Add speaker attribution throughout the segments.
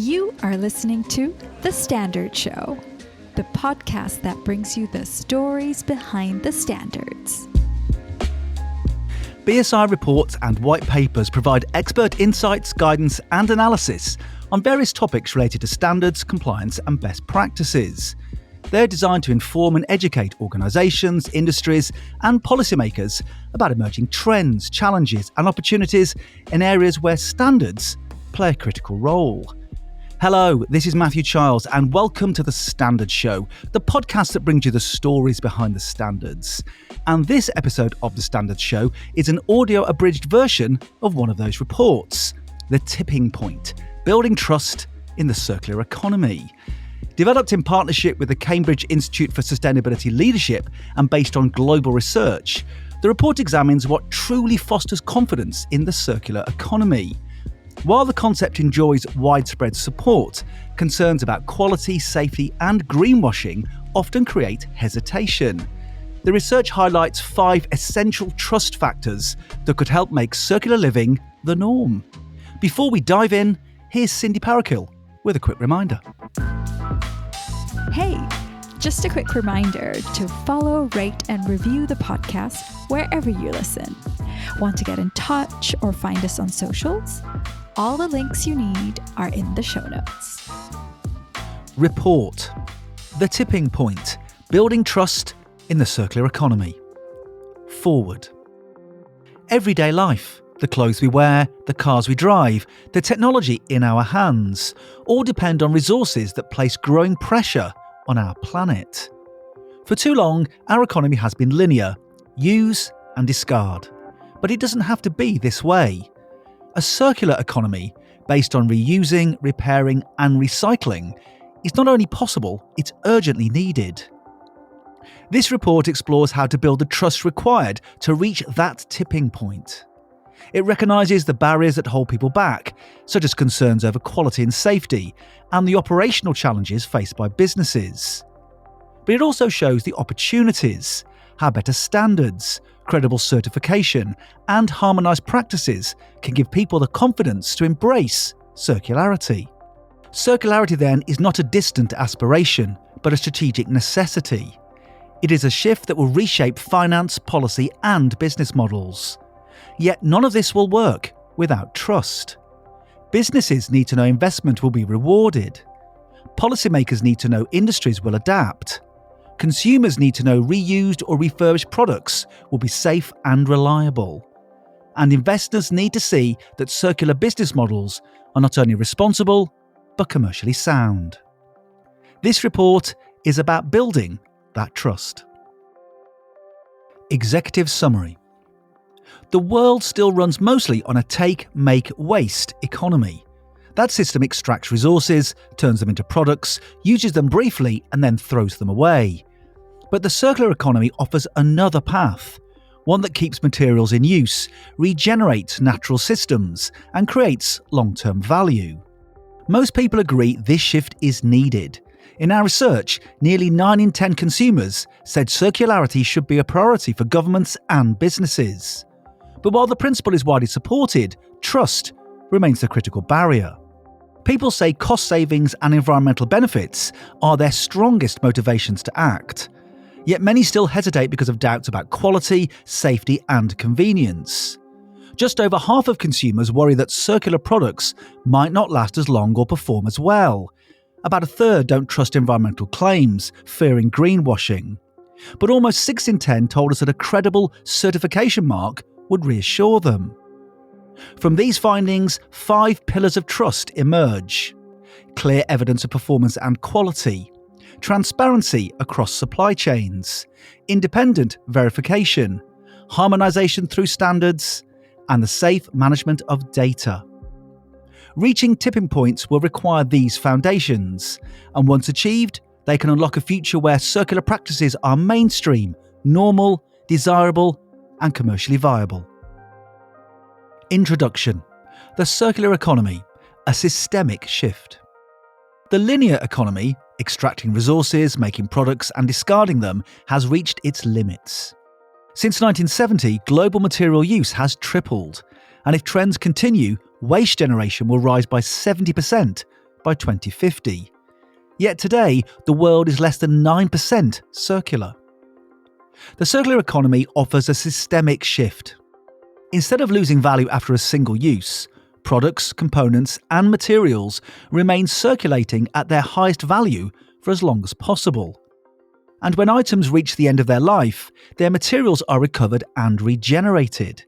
Speaker 1: You are listening to The Standard Show, the podcast that brings you the stories behind the standards.
Speaker 2: BSI Reports and Whitepapers provide expert insights, guidance and analysis on various topics related to standards, compliance and best practices. They're designed to inform and educate organisations, industries and policymakers about emerging trends, challenges and opportunities in areas where standards play a critical role. Hello, this is Matthew Childs and welcome to The Standard Show, the podcast that brings you the stories behind the standards. And this episode of The Standard Show is an audio-abridged version of one of those reports, The Tipping Point, Building Trust in the Circular Economy. Developed in partnership with the Cambridge Institute for Sustainability Leadership and based on global research, the report examines what truly fosters confidence in the circular economy. While the concept enjoys widespread support, concerns about quality, safety and greenwashing often create hesitation. The research highlights 5 essential trust factors that could help make circular living the norm. Before we dive in, here's Cindy Parakill with a quick reminder.
Speaker 1: Hey, just a quick reminder to follow, rate, and review the podcast wherever you listen. Want to get in touch or find us on socials? All the links you need are in the show notes.
Speaker 2: Report. The Tipping Point. Building Trust in the Circular Economy. Forward. Everyday life, the clothes we wear, the cars we drive, the technology in our hands, all depend on resources that place growing pressure on our planet. For too long, our economy has been linear, use and discard. But it doesn't have to be this way. A circular economy, based on reusing, repairing and recycling, is not only possible, it's urgently needed. This report explores how to build the trust required to reach that tipping point. It recognises the barriers that hold people back, such as concerns over quality and safety, and the operational challenges faced by businesses. But it also shows the opportunities, how better standards, credible certification, and harmonised practices can give people the confidence to embrace circularity. Circularity, then, is not a distant aspiration, but a strategic necessity. It is a shift that will reshape finance, policy, and business models. Yet none of this will work without trust. Businesses need to know investment will be rewarded. Policymakers need to know industries will adapt. Consumers need to know reused or refurbished products will be safe and reliable. And investors need to see that circular business models are not only responsible, but commercially sound. This report is about building that trust. Executive Summary. The world still runs mostly on a take, make, waste economy. That system extracts resources, turns them into products, uses them briefly and then throws them away. But the circular economy offers another path, one that keeps materials in use, regenerates natural systems and creates long-term value. Most people agree this shift is needed. In our research, nearly 9 in 10 consumers said circularity should be a priority for governments and businesses. But while the principle is widely supported, trust remains the critical barrier. People say cost savings and environmental benefits are their strongest motivations to act. Yet many still hesitate because of doubts about quality, safety and convenience. Just over half of consumers worry that circular products might not last as long or perform as well. About a third don't trust environmental claims, fearing greenwashing. But almost 6 in 10 told us that a credible certification mark would reassure them. From these findings, 5 pillars of trust emerge. Clear evidence of performance and quality. Transparency across supply chains, independent verification, harmonisation through standards, and the safe management of data. Reaching tipping points will require these foundations, and once achieved, they can unlock a future where circular practices are mainstream, normal, desirable, and commercially viable. Introduction. The circular economy, a systemic shift. The linear economy, extracting resources, making products and discarding them, has reached its limits. Since 1970, global material use has tripled, and if trends continue, waste generation will rise by 70% by 2050. Yet today, the world is less than 9% circular. The circular economy offers a systemic shift. Instead of losing value after a single use, products, components, and materials remain circulating at their highest value for as long as possible. And when items reach the end of their life, their materials are recovered and regenerated.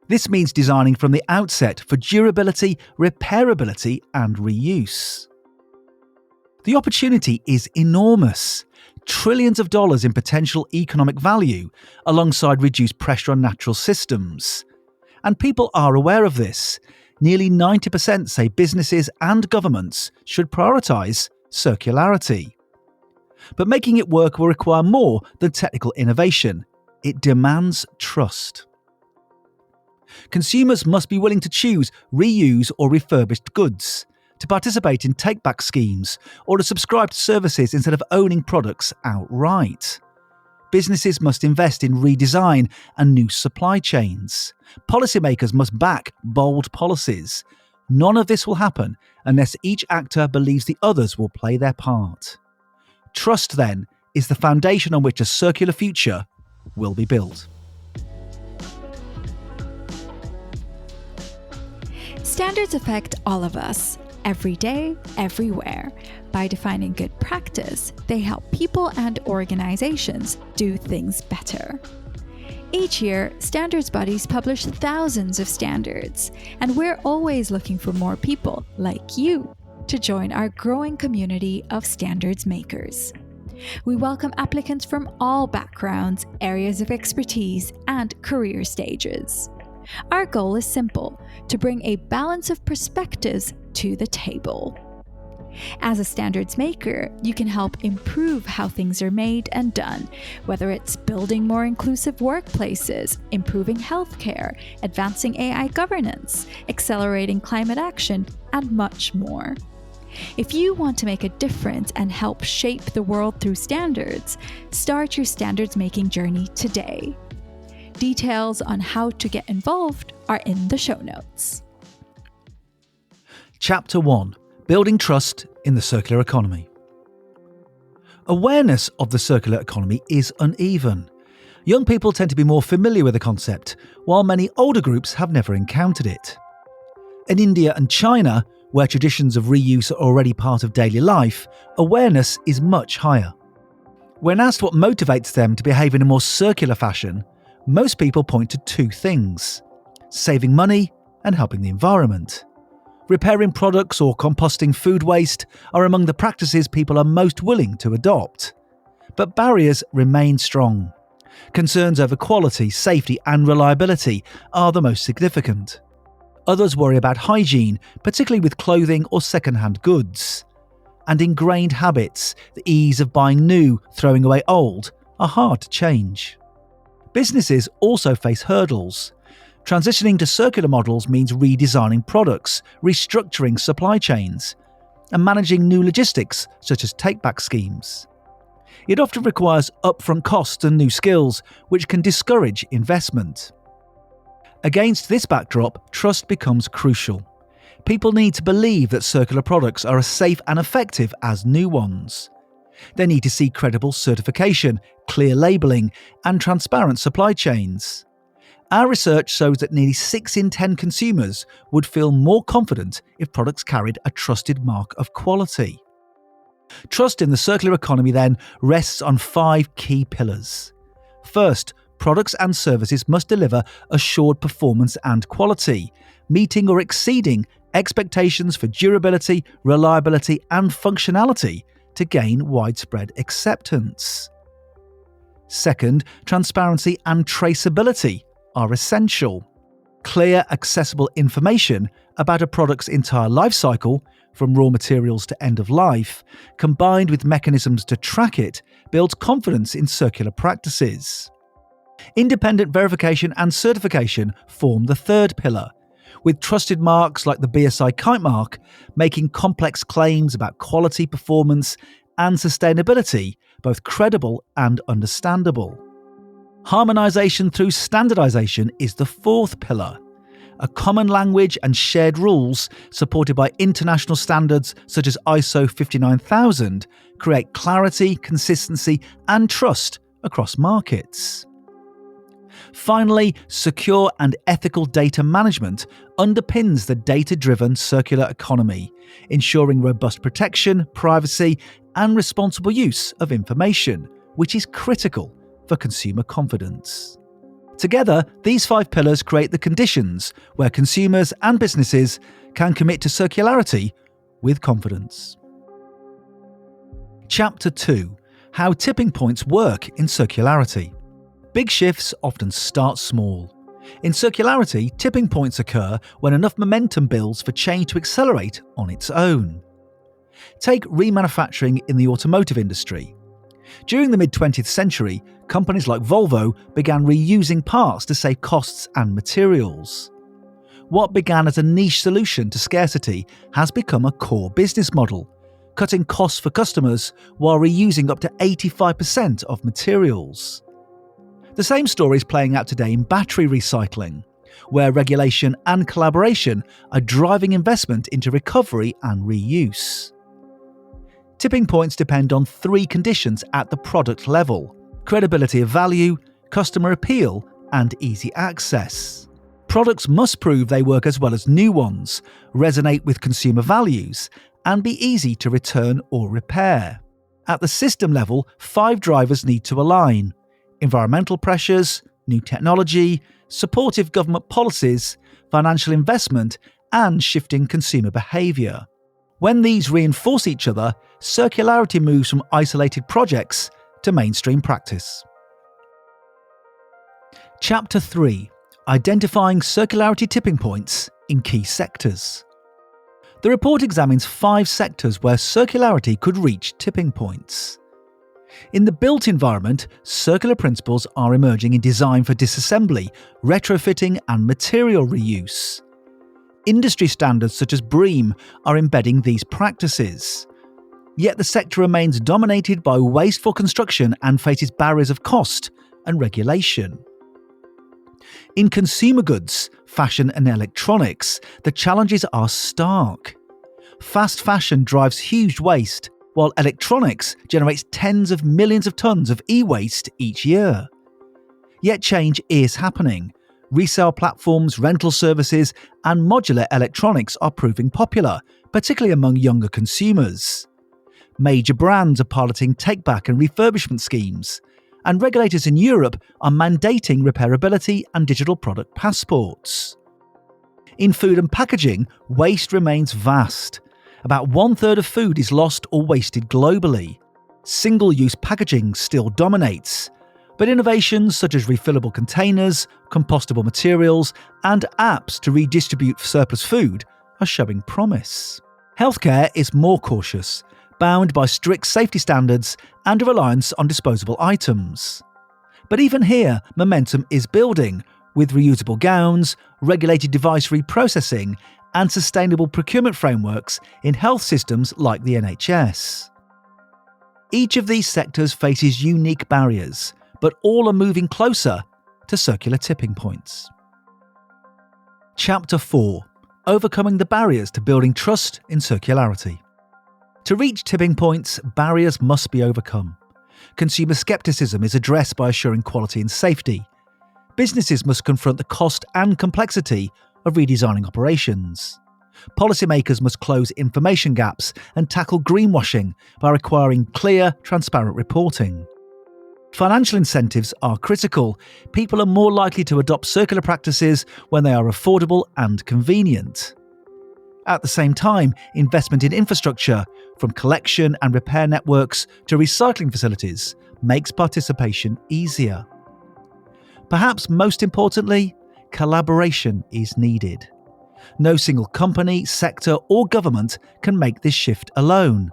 Speaker 2: This means designing from the outset for durability, repairability, and reuse. The opportunity is enormous. Trillions of dollars in potential economic value, alongside reduced pressure on natural systems. And people are aware of this. Nearly 90% say businesses and governments should prioritise circularity. But making it work will require more than technical innovation. It demands trust. Consumers must be willing to choose reuse or refurbished goods, to participate in take-back schemes, or to subscribe to services instead of owning products outright. Businesses must invest in redesign and new supply chains. Policymakers must back bold policies. None of this will happen unless each actor believes the others will play their part. Trust, then, is the foundation on which a circular future will be built.
Speaker 1: Standards affect all of us, every day, everywhere. By defining good practice, they help people and organizations do things better. Each year, standards bodies publish thousands of standards, and we're always looking for more people like you to join our growing community of standards makers. We welcome applicants from all backgrounds, areas of expertise, and career stages. Our goal is simple: to bring a balance of perspectives to the table. As a standards maker, you can help improve how things are made and done, whether it's building more inclusive workplaces, improving healthcare, advancing AI governance, accelerating climate action, and much more. If you want to make a difference and help shape the world through standards, start your standards making journey today. Details on how to get involved are in the show notes.
Speaker 2: Chapter 1: Building Trust in the Circular Economy. Awareness of the circular economy is uneven. Young people tend to be more familiar with the concept, while many older groups have never encountered it. In India and China, where traditions of reuse are already part of daily life, awareness is much higher. When asked what motivates them to behave in a more circular fashion, most people point to two things: saving money and helping the environment. Repairing products or composting food waste are among the practices people are most willing to adopt. But barriers remain strong. Concerns over quality, safety and reliability are the most significant. Others worry about hygiene, particularly with clothing or second-hand goods. And ingrained habits, the ease of buying new, throwing away old, are hard to change. Businesses also face hurdles. Transitioning to circular models means redesigning products, restructuring supply chains, and managing new logistics such as take-back schemes. It often requires upfront costs and new skills, which can discourage investment. Against this backdrop, trust becomes crucial. People need to believe that circular products are as safe and effective as new ones. They need to see credible certification, clear labelling, and transparent supply chains. Our research shows that nearly 6 in 10 consumers would feel more confident if products carried a trusted mark of quality. Trust in the circular economy then rests on 5 key pillars. First, products and services must deliver assured performance and quality, meeting or exceeding expectations for durability, reliability, and functionality to gain widespread acceptance. Second, transparency and traceability are essential. Clear, accessible information about a product's entire life cycle, from raw materials to end of life, combined with mechanisms to track it, builds confidence in circular practices. Independent verification and certification form the third pillar, with trusted marks like the BSI Kite Mark making complex claims about quality, performance, and sustainability both credible and understandable. Harmonisation through standardisation is the fourth pillar. A common language and shared rules supported by international standards such as ISO 59000 create clarity, consistency and trust across markets. Finally, secure and ethical data management underpins the data-driven circular economy, ensuring robust protection, privacy, and responsible use of information, which is critical for consumer confidence. Together, these 5 pillars create the conditions where consumers and businesses can commit to circularity with confidence. Chapter 2: How tipping points work in circularity. Big shifts often start small. In circularity, tipping points occur when enough momentum builds for change to accelerate on its own. Take remanufacturing in the automotive industry. During the mid-20th century, companies like Volvo began reusing parts to save costs and materials. What began as a niche solution to scarcity has become a core business model, cutting costs for customers while reusing up to 85% of materials. The same story is playing out today in battery recycling, where regulation and collaboration are driving investment into recovery and reuse. Tipping points depend on 3 conditions at the product level: credibility of value, customer appeal, and easy access. Products must prove they work as well as new ones, resonate with consumer values, and be easy to return or repair. At the system level, 5 drivers need to align: environmental pressures, new technology, supportive government policies, financial investment, and shifting consumer behaviour. When these reinforce each other, circularity moves from isolated projects to mainstream practice. Chapter 3: Identifying circularity tipping points in key sectors. The report examines 5 sectors where circularity could reach tipping points. In the built environment, circular principles are emerging in design for disassembly, retrofitting, and material reuse. Industry standards such as BREEAM are embedding these practices. Yet the sector remains dominated by wasteful construction and faces barriers of cost and regulation. In consumer goods, fashion and electronics, the challenges are stark. Fast fashion drives huge waste, while electronics generates tens of millions of tons of e-waste each year. Yet change is happening. Resale platforms, rental services, and modular electronics are proving popular, particularly among younger consumers. Major brands are piloting take-back and refurbishment schemes, and regulators in Europe are mandating repairability and digital product passports. In food and packaging, waste remains vast. About 1/3 of food is lost or wasted globally. Single-use packaging still dominates, but innovations such as refillable containers, compostable materials, and apps to redistribute surplus food are showing promise. Healthcare is more cautious, bound by strict safety standards and a reliance on disposable items. But even here, momentum is building, with reusable gowns, regulated device reprocessing, and sustainable procurement frameworks in health systems like the NHS. Each of these sectors faces unique barriers, but all are moving closer to circular tipping points. Chapter 4: Overcoming the barriers to building trust in circularity. To reach tipping points, barriers must be overcome. Consumer skepticism is addressed by assuring quality and safety. Businesses must confront the cost and complexity of redesigning operations. Policymakers must close information gaps and tackle greenwashing by requiring clear, transparent reporting. Financial incentives are critical. People are more likely to adopt circular practices when they are affordable and convenient. At the same time, investment in infrastructure, from collection and repair networks to recycling facilities, makes participation easier. Perhaps most importantly, collaboration is needed. No single company, sector, or government can make this shift alone.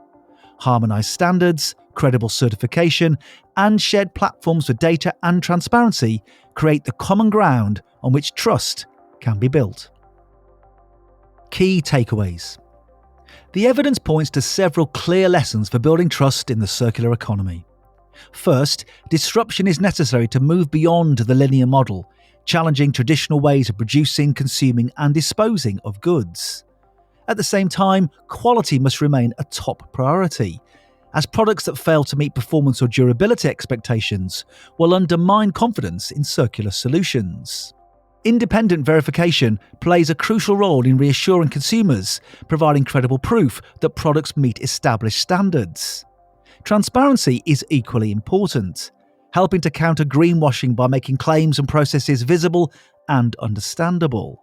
Speaker 2: Harmonised standards, credible certification, and shared platforms for data and transparency create the common ground on which trust can be built. Key takeaways. The evidence points to several clear lessons for building trust in the circular economy. First, disruption is necessary to move beyond the linear model. challenging traditional ways of producing, consuming, and disposing of goods. At the same time, quality must remain a top priority, as products that fail to meet performance or durability expectations will undermine confidence in circular solutions. Independent verification plays a crucial role in reassuring consumers, providing credible proof that products meet established standards. Transparency is equally important, helping to counter greenwashing by making claims and processes visible and understandable.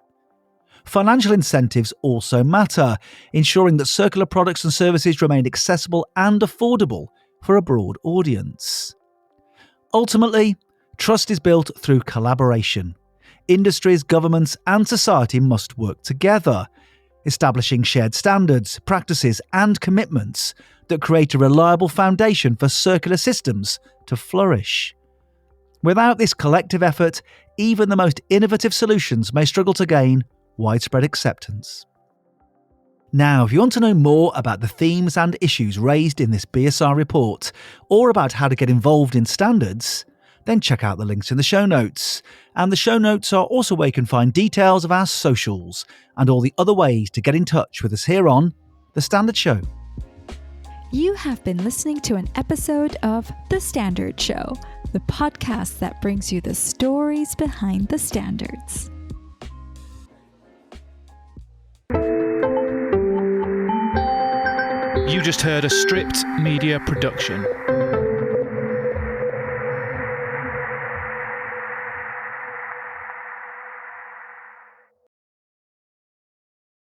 Speaker 2: Financial incentives also matter, ensuring that circular products and services remain accessible and affordable for a broad audience. Ultimately, trust is built through collaboration. Industries, governments, and society must work together, establishing shared standards, practices, and commitments that create a reliable foundation for circular systems to flourish. Without this collective effort, even the most innovative solutions may struggle to gain widespread acceptance. Now, if you want to know more about the themes and issues raised in this BSI report, or about how to get involved in standards, then check out the links in the show notes. And the show notes are also where you can find details of our socials and all the other ways to get in touch with us here on The Standard Show.
Speaker 1: You have been listening to an episode of The Standard Show, the podcast that brings you the stories behind the standards.
Speaker 3: You just heard a Stripped Media production.